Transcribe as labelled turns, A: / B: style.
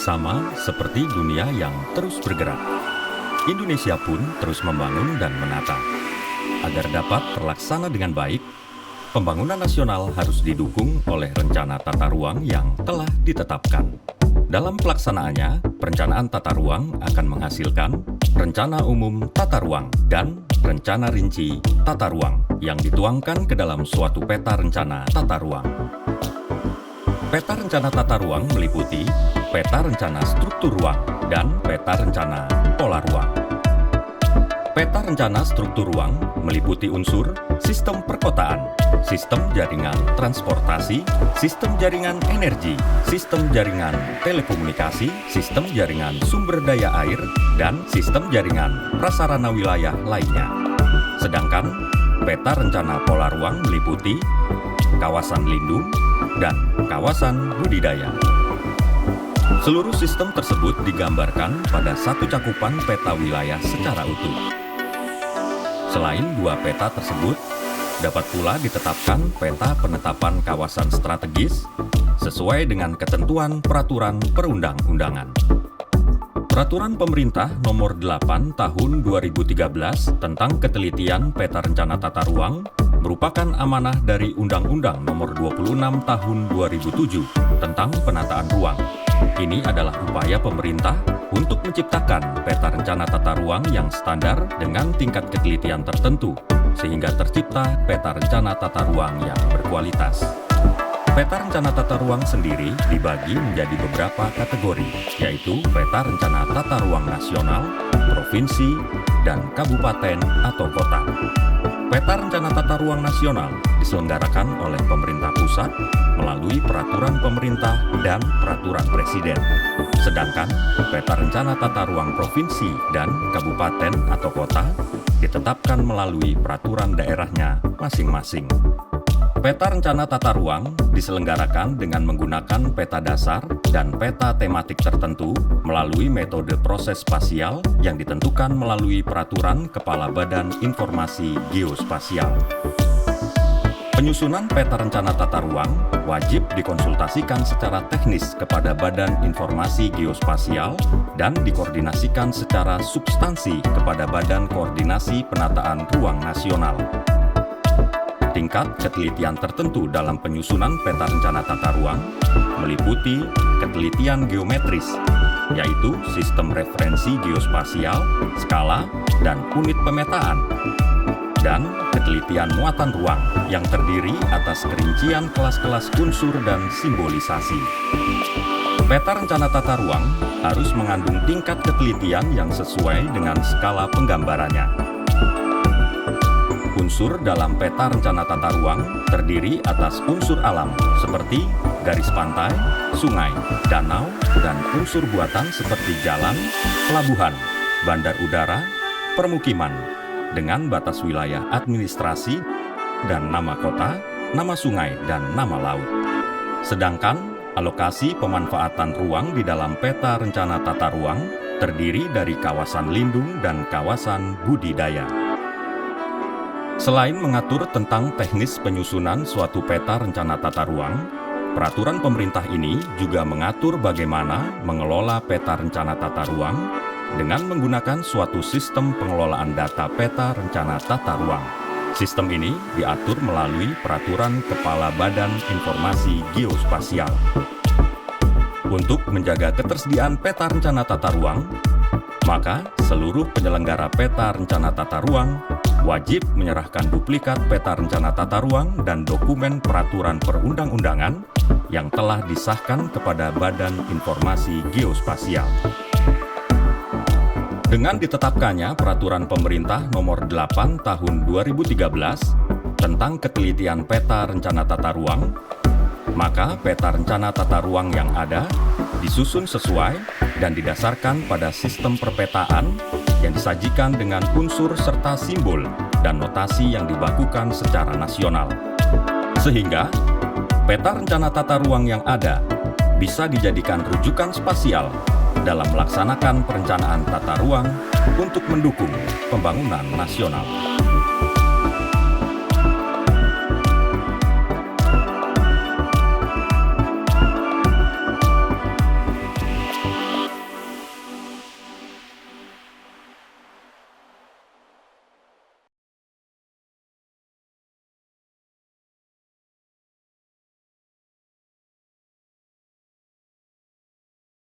A: Sama seperti dunia yang terus bergerak, Indonesia pun terus membangun dan menata. Agar dapat terlaksana dengan baik, pembangunan nasional harus didukung oleh rencana tata ruang yang telah ditetapkan. Dalam pelaksanaannya, perencanaan tata ruang akan menghasilkan rencana umum tata ruang dan rencana rinci tata ruang yang dituangkan ke dalam suatu peta rencana tata ruang. Peta rencana tata ruang meliputi peta rencana struktur ruang dan peta rencana pola ruang. Peta rencana struktur ruang meliputi unsur sistem perkotaan, sistem jaringan transportasi, sistem jaringan energi, sistem jaringan telekomunikasi, sistem jaringan sumber daya air, dan sistem jaringan prasarana wilayah lainnya. Sedangkan peta rencana pola ruang meliputi kawasan lindung dan kawasan budidaya. Seluruh sistem tersebut digambarkan pada satu cakupan peta wilayah secara utuh. Selain dua peta tersebut, dapat pula ditetapkan peta penetapan kawasan strategis sesuai dengan ketentuan peraturan perundang-undangan. Peraturan Pemerintah Nomor 8 Tahun 2013 tentang Ketelitian Peta Rencana Tata Ruang merupakan amanah dari Undang-Undang Nomor 26 Tahun 2007 tentang Penataan Ruang. Ini adalah upaya pemerintah untuk menciptakan peta rencana tata ruang yang standar dengan tingkat ketelitian tertentu, sehingga tercipta peta rencana tata ruang yang berkualitas. Peta rencana tata ruang sendiri dibagi menjadi beberapa kategori, yaitu peta rencana tata ruang nasional, provinsi, dan kabupaten atau kota. Peta rencana tata ruang nasional diselenggarakan oleh pemerintah pusat melalui peraturan pemerintah dan peraturan presiden. Sedangkan peta rencana tata ruang provinsi dan kabupaten atau kota ditetapkan melalui peraturan daerahnya masing-masing. Peta rencana tata ruang diselenggarakan dengan menggunakan peta dasar dan peta tematik tertentu melalui metode proses spasial yang ditentukan melalui peraturan Kepala Badan Informasi Geospasial. Penyusunan peta rencana tata ruang wajib dikonsultasikan secara teknis kepada Badan Informasi Geospasial dan dikoordinasikan secara substansi kepada Badan Koordinasi Penataan Ruang Nasional. Tingkat ketelitian tertentu dalam penyusunan peta rencana tata ruang meliputi ketelitian geometris, yaitu sistem referensi geospasial, skala, dan unit pemetaan, dan ketelitian muatan ruang yang terdiri atas kerincian kelas-kelas unsur dan simbolisasi. Peta rencana tata ruang harus mengandung tingkat ketelitian yang sesuai dengan skala penggambarannya. Unsur dalam peta rencana tata ruang terdiri atas unsur alam seperti garis pantai, sungai, danau, dan unsur buatan seperti jalan, pelabuhan, bandar udara, permukiman, dengan batas wilayah administrasi dan nama kota, nama sungai, dan nama laut. Sedangkan alokasi pemanfaatan ruang di dalam peta rencana tata ruang terdiri dari kawasan lindung dan kawasan budidaya. Selain mengatur tentang teknis penyusunan suatu peta rencana tata ruang, peraturan pemerintah ini juga mengatur bagaimana mengelola peta rencana tata ruang dengan menggunakan suatu sistem pengelolaan data peta rencana tata ruang. Sistem ini diatur melalui peraturan Kepala Badan Informasi Geospasial. Untuk menjaga ketersediaan peta rencana tata ruang, maka seluruh penyelenggara peta rencana tata ruang wajib menyerahkan duplikat peta rencana tata ruang dan dokumen peraturan perundang-undangan yang telah disahkan kepada Badan Informasi Geospasial. Dengan ditetapkannya Peraturan Pemerintah Nomor 8 Tahun 2013 tentang Ketelitian Peta Rencana Tata Ruang, maka peta rencana tata ruang yang ada disusun sesuai dan didasarkan pada sistem perpetaan yang disajikan dengan unsur serta simbol dan notasi yang dibakukan secara nasional. Sehingga, peta rencana tata ruang yang ada bisa dijadikan rujukan spasial dalam melaksanakan perencanaan tata ruang untuk mendukung pembangunan nasional.